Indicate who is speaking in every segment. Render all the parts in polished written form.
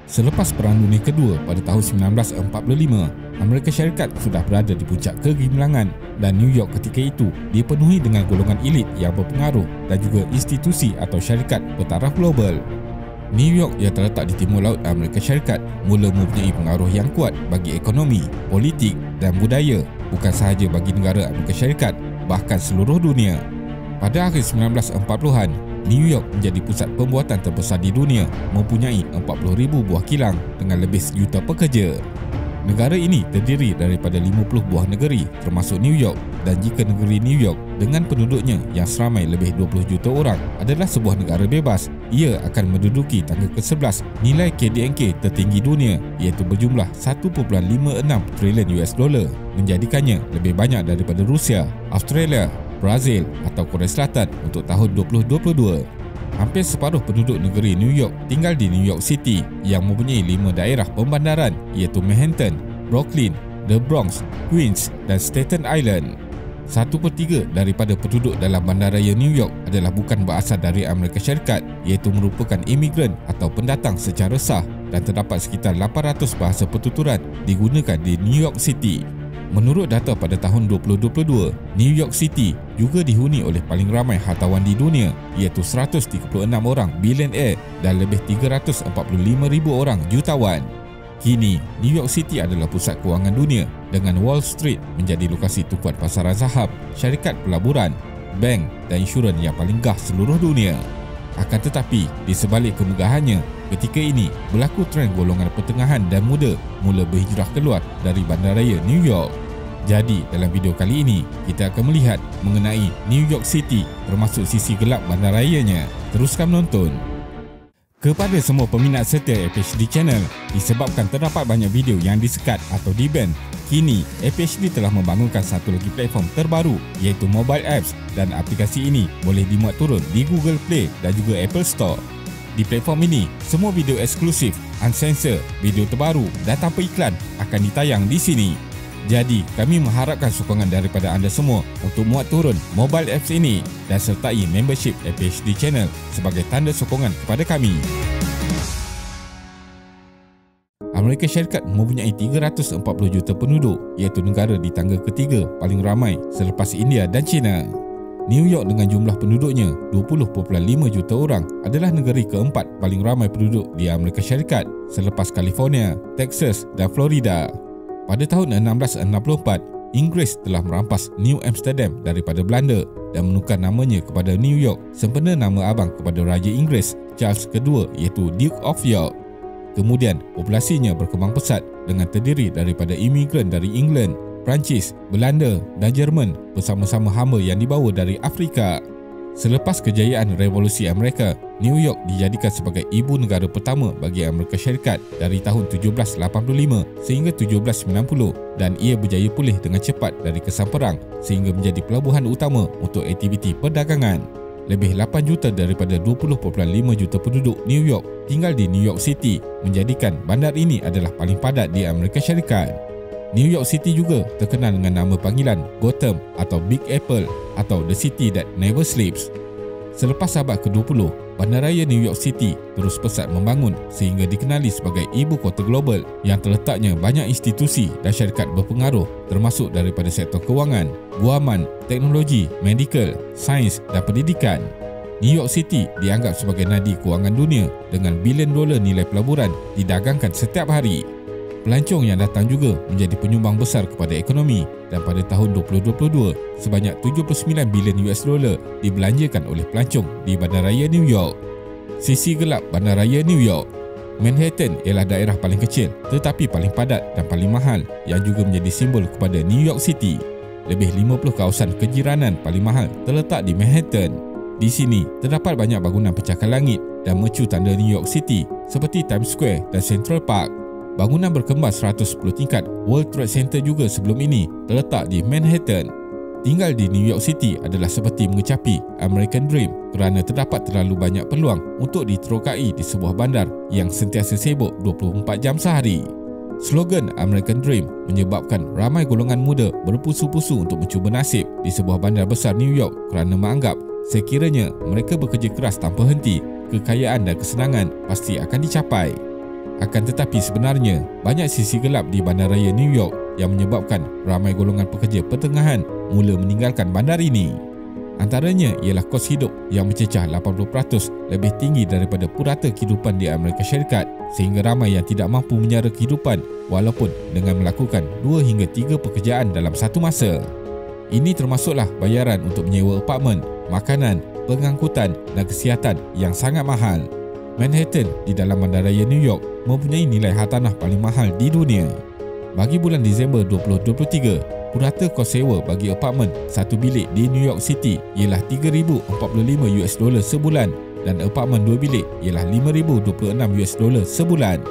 Speaker 1: Selepas Perang Dunia Kedua pada tahun 1945, Amerika Syarikat sudah berada di puncak kegemilangan dan New York ketika itu dipenuhi dengan golongan elit yang berpengaruh dan juga institusi atau syarikat bertaraf global. New York yang terletak di timur laut Amerika Syarikat mula mempunyai pengaruh yang kuat bagi ekonomi, politik dan budaya, bukan sahaja bagi negara Amerika Syarikat, bahkan seluruh dunia. Pada akhir 1940-an, New York menjadi pusat pembuatan terbesar di dunia, mempunyai 40,000 buah kilang dengan lebih 1 juta pekerja. Negara ini terdiri daripada 50 buah negeri termasuk New York, dan jika negeri New York dengan penduduknya yang seramai lebih 20 juta orang adalah sebuah negara bebas, ia akan menduduki tangga ke-11 nilai KDNK tertinggi dunia iaitu berjumlah 1.56 trilion US dollar, menjadikannya lebih banyak daripada Rusia, Australia, Brazil atau Korea Selatan untuk tahun 2022. Hampir separuh penduduk negeri New York tinggal di New York City yang mempunyai 5 daerah pembandaran iaitu Manhattan, Brooklyn, The Bronx, Queens dan Staten Island. 1/3 daripada penduduk dalam bandaraya New York adalah bukan berasal dari Amerika Syarikat iaitu merupakan imigran atau pendatang secara sah, dan terdapat sekitar 800 bahasa pertuturan digunakan di New York City. Menurut data pada tahun 2022, New York City juga dihuni oleh paling ramai hartawan di dunia iaitu 136 orang bilioner dan lebih 345,000 orang jutawan. Kini, New York City adalah pusat kewangan dunia dengan Wall Street menjadi lokasi tumpuan pasaran saham, syarikat pelaburan, bank dan insurans yang paling gah seluruh dunia. Akan tetapi, di sebalik kemegahannya, ketika ini berlaku tren golongan pertengahan dan muda mula berhijrah keluar dari bandaraya New York. Jadi, dalam video kali ini, kita akan melihat mengenai New York City termasuk sisi gelap bandarayanya. Teruskan menonton. Kepada semua peminat setia APHD Channel, disebabkan terdapat banyak video yang disekat atau di-ban, kini APHD telah membangunkan satu lagi platform terbaru iaitu mobile apps, dan aplikasi ini boleh dimuat turun di Google Play dan juga Apple Store. Di platform ini, semua video eksklusif, uncensored, video terbaru dan tanpa iklan akan ditayang di sini. Jadi, kami mengharapkan sokongan daripada anda semua untuk muat turun mobile apps ini dan sertai membership APHD Channel sebagai tanda sokongan kepada kami. Amerika Syarikat mempunyai 340 juta penduduk iaitu negara di tangga ketiga paling ramai selepas India dan China. New York dengan jumlah penduduknya 20.5 juta orang adalah negeri keempat paling ramai penduduk di Amerika Syarikat selepas California, Texas dan Florida. Pada tahun 1664, Inggeris telah merampas New Amsterdam daripada Belanda dan menukar namanya kepada New York sempena nama abang kepada Raja Inggeris Charles II iaitu Duke of York. Kemudian, populasinya berkembang pesat dengan terdiri daripada imigran dari England, Perancis, Belanda dan Jerman bersama-sama hamba yang dibawa dari Afrika. Selepas kejayaan Revolusi Amerika, New York dijadikan sebagai ibu negara pertama bagi Amerika Syarikat dari tahun 1785 sehingga 1790, dan ia berjaya pulih dengan cepat dari kesan perang sehingga menjadi pelabuhan utama untuk aktiviti perdagangan. Lebih 8 juta daripada 20.5 juta penduduk New York tinggal di New York City, menjadikan bandar ini adalah paling padat di Amerika Syarikat. New York City juga terkenal dengan nama panggilan Gotham atau Big Apple atau The City That Never Sleeps. Selepas abad ke-20, bandaraya New York City terus pesat membangun sehingga dikenali sebagai ibu kota global yang terletaknya banyak institusi dan syarikat berpengaruh termasuk daripada sektor kewangan, guaman, teknologi, medical, sains dan pendidikan. New York City dianggap sebagai nadi kewangan dunia dengan bilion dolar nilai pelaburan didagangkan setiap hari. Pelancong yang datang juga menjadi penyumbang besar kepada ekonomi, dan pada tahun 2022 sebanyak 79 bilion US dollar dibelanjakan oleh pelancong di bandaraya New York. Sisi gelap bandaraya New York. Manhattan ialah daerah paling kecil tetapi paling padat dan paling mahal yang juga menjadi simbol kepada New York City. Lebih 50 kawasan kejiranan paling mahal terletak di Manhattan. Di sini terdapat banyak bangunan pencakar langit dan mercu tanda New York City seperti Times Square dan Central Park. Bangunan berkembar 110 tingkat World Trade Center juga sebelum ini terletak di Manhattan. Tinggal di New York City adalah seperti mengecapi American Dream kerana terdapat terlalu banyak peluang untuk diterokai di sebuah bandar yang sentiasa sibuk 24 jam sehari. Slogan American Dream menyebabkan ramai golongan muda berpusu-pusu untuk mencuba nasib di sebuah bandar besar New York kerana menganggap sekiranya mereka bekerja keras tanpa henti, kekayaan dan kesenangan pasti akan dicapai. Akan tetapi sebenarnya, banyak sisi gelap di bandaraya New York yang menyebabkan ramai golongan pekerja pertengahan mula meninggalkan bandar ini. Antaranya ialah kos hidup yang mencecah 80% lebih tinggi daripada purata kehidupan di Amerika Syarikat, sehingga ramai yang tidak mampu menyara kehidupan walaupun dengan melakukan 2 hingga 3 pekerjaan dalam satu masa. Ini termasuklah bayaran untuk menyewa apartmen, makanan, pengangkutan dan kesihatan yang sangat mahal. Manhattan di dalam bandaraya New York mempunyai nilai hartanah paling mahal di dunia. Bagi bulan Disember 2023, purata kos sewa bagi apartmen satu bilik di New York City ialah $3,045 sebulan dan apartmen 2 bilik ialah $5,026 sebulan.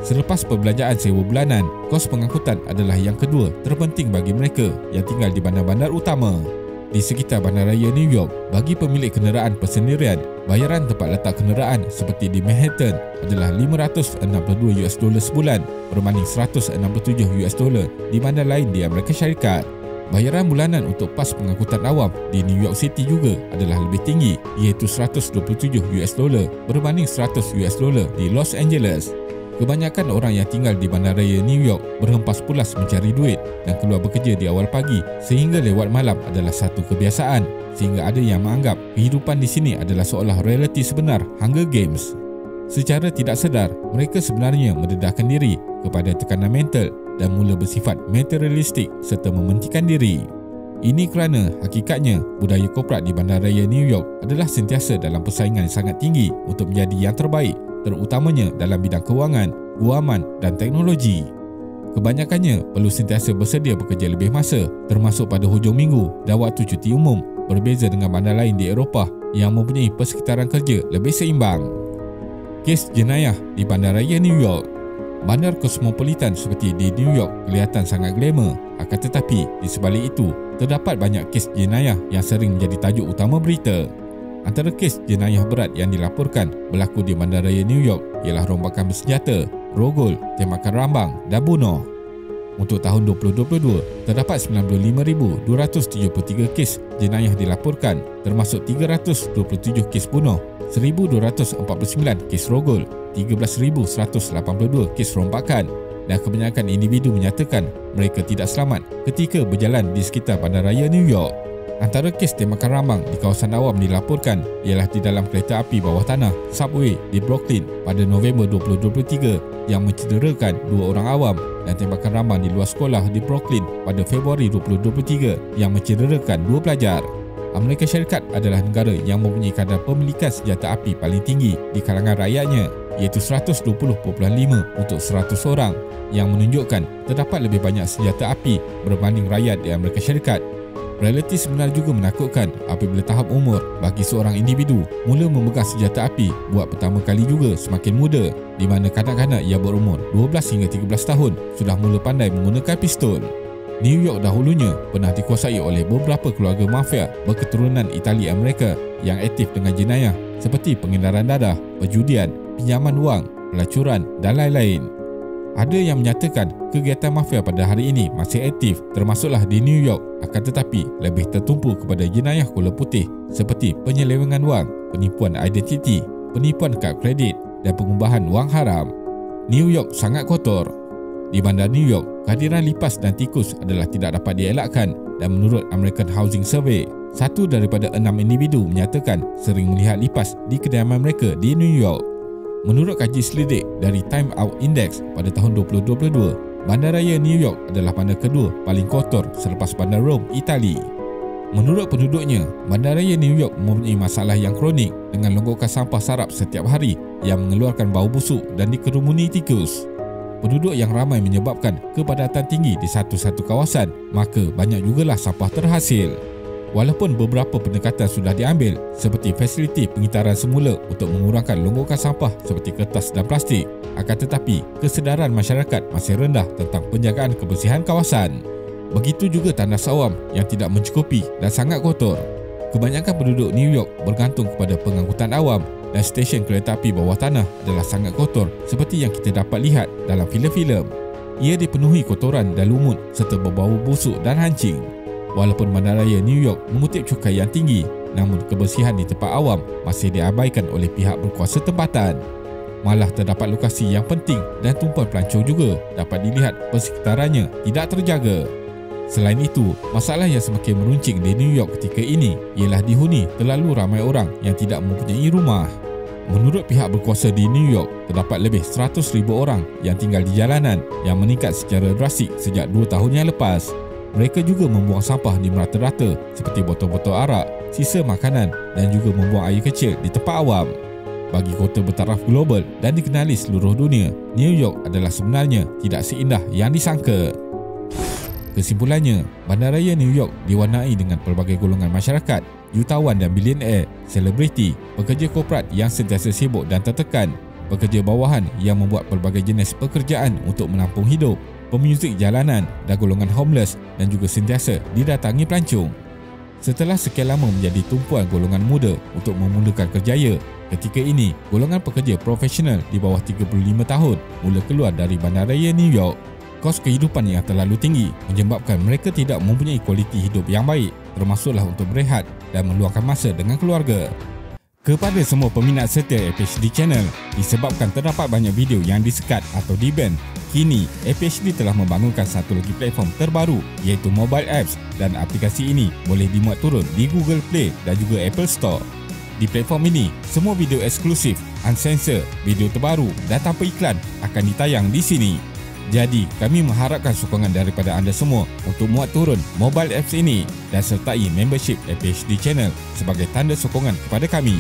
Speaker 1: Selepas perbelanjaan sewa bulanan, kos pengangkutan adalah yang kedua terpenting bagi mereka yang tinggal di bandar-bandar utama. Di sekitar bandaraya New York, bagi pemilik kenderaan persendirian, bayaran tempat letak kenderaan seperti di Manhattan adalah $562 sebulan berbanding $167 di bandar lain di Amerika Syarikat. Bayaran bulanan untuk pas pengangkutan awam di New York City juga adalah lebih tinggi, iaitu $127 berbanding $100 di Los Angeles. Kebanyakan orang yang tinggal di bandaraya New York berhempas pulas mencari duit dan keluar bekerja di awal pagi sehingga lewat malam adalah satu kebiasaan, sehingga ada yang menganggap kehidupan di sini adalah seolah realiti sebenar Hunger Games. Secara tidak sedar, mereka sebenarnya mendedahkan diri kepada tekanan mental dan mula bersifat materialistik serta mementingkan diri. Ini kerana hakikatnya budaya korporat di bandaraya New York adalah sentiasa dalam persaingan yang sangat tinggi untuk menjadi yang terbaik, terutamanya dalam bidang kewangan, guaman dan teknologi. Kebanyakannya perlu sentiasa bersedia bekerja lebih masa, termasuk pada hujung minggu dan waktu cuti umum, berbeza dengan bandar lain di Eropah yang mempunyai persekitaran kerja lebih seimbang. Kes jenayah di bandaraya New York. Bandar kosmopolitan seperti di New York kelihatan sangat glamour, akan tetapi di sebalik itu, terdapat banyak kes jenayah yang sering menjadi tajuk utama berita. Antara kes jenayah berat yang dilaporkan berlaku di bandaraya New York ialah rombakan bersenjata, rogol, tembakan rambang dan bunuh. Untuk tahun 2022, terdapat 95,273 kes jenayah dilaporkan, termasuk 327 kes bunuh, 1,249 kes rogol, 13,182 kes rombakan dan kebanyakan individu menyatakan mereka tidak selamat ketika berjalan di sekitar bandaraya New York. Antara kes tembakan rambang di kawasan awam dilaporkan ialah di dalam kereta api bawah tanah Subway di Brooklyn pada November 2023 yang mencederakan 2 orang awam, dan tembakan rambang di luar sekolah di Brooklyn pada Februari 2023 yang mencederakan 2 pelajar. Amerika Syarikat adalah negara yang mempunyai kadar pemilikan senjata api paling tinggi di kalangan rakyatnya, iaitu 120.5 untuk 100 orang, yang menunjukkan terdapat lebih banyak senjata api berbanding rakyat di Amerika Syarikat. Realiti sebenar juga menakutkan apabila tahap umur bagi seorang individu mula memegang senjata api buat pertama kali juga semakin muda, di mana kanak-kanak yang berumur 12 hingga 13 tahun sudah mula pandai menggunakan pistol. New York dahulunya pernah dikuasai oleh beberapa keluarga mafia berketurunan Itali Amerika yang aktif dengan jenayah seperti pengedaran dadah, perjudian, pinjaman wang, pelacuran dan lain-lain. Ada yang menyatakan kegiatan mafia pada hari ini masih aktif, termasuklah di New York, akan tetapi lebih tertumpu kepada jenayah kuala putih seperti penyelewengan wang, penipuan identiti, penipuan kad kredit dan pengubahan wang haram. New York sangat kotor. Di bandar New York, kehadiran lipas dan tikus adalah tidak dapat dielakkan, dan menurut American Housing Survey, 1 daripada 6 individu menyatakan sering melihat lipas di kediaman mereka di New York. Menurut kaji selidik dari Time Out Index pada tahun 2022, bandaraya New York adalah bandar kedua paling kotor selepas bandar Rome, Itali. Menurut penduduknya, bandaraya New York mempunyai masalah yang kronik dengan longgokan sampah sarap setiap hari yang mengeluarkan bau busuk dan dikerumuni tikus. Penduduk yang ramai menyebabkan kepadatan tinggi di satu-satu kawasan, maka banyak jugalah sampah terhasil. Walaupun beberapa pendekatan sudah diambil seperti fasiliti pengitaran semula untuk mengurangkan longgokan sampah seperti kertas dan plastik, akan tetapi kesedaran masyarakat masih rendah tentang penjagaan kebersihan kawasan. Begitu juga tandas awam yang tidak mencukupi dan sangat kotor. Kebanyakan penduduk New York bergantung kepada pengangkutan awam, dan stesen kereta api bawah tanah adalah sangat kotor seperti yang kita dapat lihat dalam filem-filem. Ia dipenuhi kotoran dan lumut serta berbau busuk dan hancing. Walaupun bandaraya New York mengutip cukai yang tinggi, namun kebersihan di tempat awam masih diabaikan oleh pihak berkuasa tempatan. Malah terdapat lokasi yang penting dan tumpuan pelancong juga dapat dilihat persekitarannya tidak terjaga. Selain itu, masalah yang semakin meruncing di New York ketika ini ialah dihuni terlalu ramai orang yang tidak mempunyai rumah. Menurut pihak berkuasa di New York, terdapat lebih 100,000 orang yang tinggal di jalanan yang meningkat secara drastik sejak 2 tahun yang lepas. Mereka juga membuang sampah di merata-rata seperti botol-botol arak, sisa makanan dan juga membuang air kecil di tempat awam. Bagi kota bertaraf global dan dikenali seluruh dunia, New York adalah sebenarnya tidak seindah yang disangka. Kesimpulannya, bandaraya New York diwarnai dengan pelbagai golongan masyarakat, jutawan dan bilioner, selebriti, pekerja korporat yang sentiasa sibuk dan tertekan, pekerja bawahan yang membuat pelbagai jenis pekerjaan untuk menampung hidup, pemuzik jalanan dan golongan homeless dan juga sentiasa didatangi pelancong. Setelah sekian lama menjadi tumpuan golongan muda untuk memulakan kerjaya, ketika ini golongan pekerja profesional di bawah 35 tahun mula keluar dari bandaraya New York. Kos kehidupan yang terlalu tinggi menyebabkan mereka tidak mempunyai kualiti hidup yang baik, termasuklah untuk berehat dan meluangkan masa dengan keluarga. Kepada semua peminat setia APHD Channel, disebabkan terdapat banyak video yang disekat atau di-ban, kini APHD telah membangunkan satu lagi platform terbaru iaitu mobile apps, dan aplikasi ini boleh dimuat turun di Google Play dan juga Apple Store. Di platform ini, semua video eksklusif, uncensored, video terbaru dan tanpa iklan akan ditayang di sini. Jadi, kami mengharapkan sokongan daripada anda semua untuk muat turun mobile apps ini dan sertai membership APHD Channel sebagai tanda sokongan kepada kami.